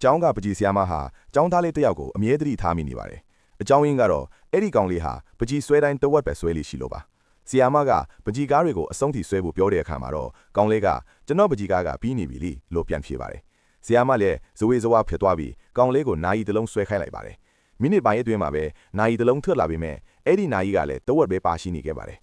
ကျောင်းကပကြီးဆရာမဟာကျောင်းသားလေးတစ်ယောက်ကိုအမြဲတမ်းထားမိနေပါတယ်အကြောင်းရင်းကတော့အဲ့ဒီကောင်လေးဟာပကြီးဆွဲတိုင်းတဝက်ပဲဆွဲလိရှိလို့ပါဆရာမကပကြီးကားတွေကိုအဆုံးထိဆွဲဖို့ပြောတဲ့အခါမှာတော့ကောင်လေးကကျွန်တော်ပကြီးကားကပြီးနေပြီလေလို့ပြန်ဖြေပါတယ်ဆရာမလည်းဇဝေဇဝါဖြစ်သွားပြီးကောင်လေးကိုနာယီတစ်လုံးဆွဲခိုင်းလိုက်ပါတယ်မိနစ်ပိုင်းအတွင်းမှာပဲနာယီတစ်လုံးထွက်လာပြီးမဲ့အဲ့ဒီနာယီကလည်းတဝက်ပဲပါရှိနေခဲ့ပါတယ်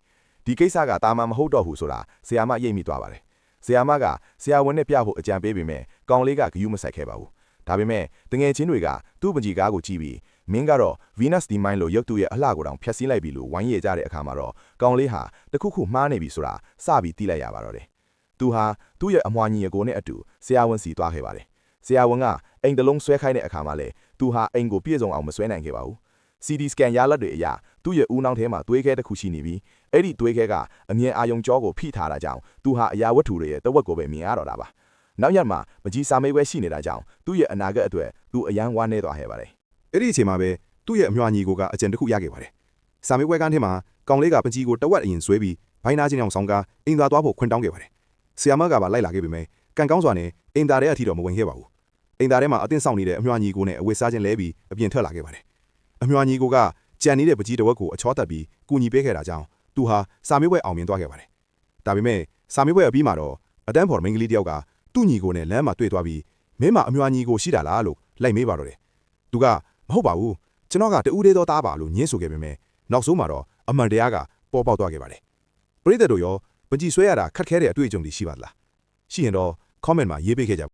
ဒီကိစ္စကတာမန်မဟုတ်တော့ဘူးဆိုတာဆရာမရိပ်မိသွားပါတယ်ဆရာမကဆရာဝန်နဲ့ပြဖို့အကြံပေးပေမဲ့ကောင်လေးကဂယုမဆိုင်ခဲ့ပါဘူးဒါပေမဲ့တငယ်ချင်းတွေကသူ့ပကြီးကားကိုကြည့်ပြီးမင်းကတော့ Venus D Mine လို့ရုပ်တုရဲ့အလှကိုတောင်ဖျက်ဆီးလိုက်ပြီလို့ဝိုင်းရကြတဲ့အခါမှာတော့ကောင်လေးဟာတခုခုမှားနေပြီဆိုတာစပြီးသိလိုက်ရပါတော့တယ်သူဟာသူ့ရဲ့အမွှာညီအကိုနဲ့အတူဆရာဝန်စီသွားခဲ့ပါတယ်ဆရာဝန်ကအိမ်တလုံးဆွဲခိုင်းတဲ့အခါမှာလေသူဟာအိမ်ကိုပြည့်စုံအောင်မဆွဲနိုင်ခဲ့ပါဘူး CT scan ရလဒ်တွေအရသူ့ရဲ့ဦးနှောင်းထဲမှာသွေးခဲတစ်ခုရှိနေပြီးအဲ့ဒီသွေးခဲကအမြင်အာရုံကြောကိုဖိထားတာကြောင့်သူဟာအရာဝတ္ထုတွေရဲ့တဝက်ကိုပဲမြင်ရတော့တာပါနောက်ရက်မှာမကြီးစာမေးပွဲရှိနေတာကြောင့်သူ့ရဲ့အနာဂတ်အတွက်သူအယမ်းဝမ်းနေသွားခဲ့ပါတယ်အဲ့ဒီအချိန်မှာပဲသူ့ရဲ့အမွှာညီကိုကအကြံတစ်ခုရခဲ့ပါတယ်စာမေးပွဲကန်းထဲမှာကောင်လေးကပကြီးကိုတဝက်အရင်ဆွဲပြီးဘိုင်းနာချင်းအောင်ဆောင်ကားအင်သာသွားဖို့ခွင့်တောင်းခဲ့ပါတယ်ဆရာမကပါလိုက်လာခဲ့ပေမဲ့ကန်ကောင်းစွာနဲ့အင်သာထဲအထိတော့မဝင်ခဲ့ပါဘူးအင်သာထဲမှာအသင်းဆောင်နေတဲ့အမွှာညီကိုနဲ့အဝတ်စားခြင်းလဲပြီးအပြင်ထွက်လာခဲ့ပါတယ်အမွှာညီကိုကကြံနေတဲ့ပကြီးတဝက်ကိုအချောတက်ပြီးကူညီပေးခဲ့တာကြောင့်သူဟာစာမေးပွဲအောင်မြင်သွားခဲ့ပါတယ်ဒါပေမဲ့စာမေးပွဲအပြီးမှာတော့အတန်းဖော်မိန်းကလေးတယောက်ကသူ့ညီကိုနဲ့လမ်းမှာတွေ့သွားပြီးမင်းမအမွှာညီကိုရှိတာလားလို့လိုက်မေးပါတော့တယ်သူကမဟုတ်ပါဘူးကျွန်တော်ကတူးသေးသောသားပါလို့ညင်းဆိုခဲ့ပေမဲ့နောက်ဆုံးမှာတော့အမှန်တရားကပေါ်ပေါက်သွားခဲ့ပါတယ်ပရိသတ်တို့ရောပကြီးဆွဲရတာခက်ခဲတဲ့အတွေ့အကြုံတွေရှိပါသလားရှိရင်တော့ comment မှာရေးပေးခဲ့ကြ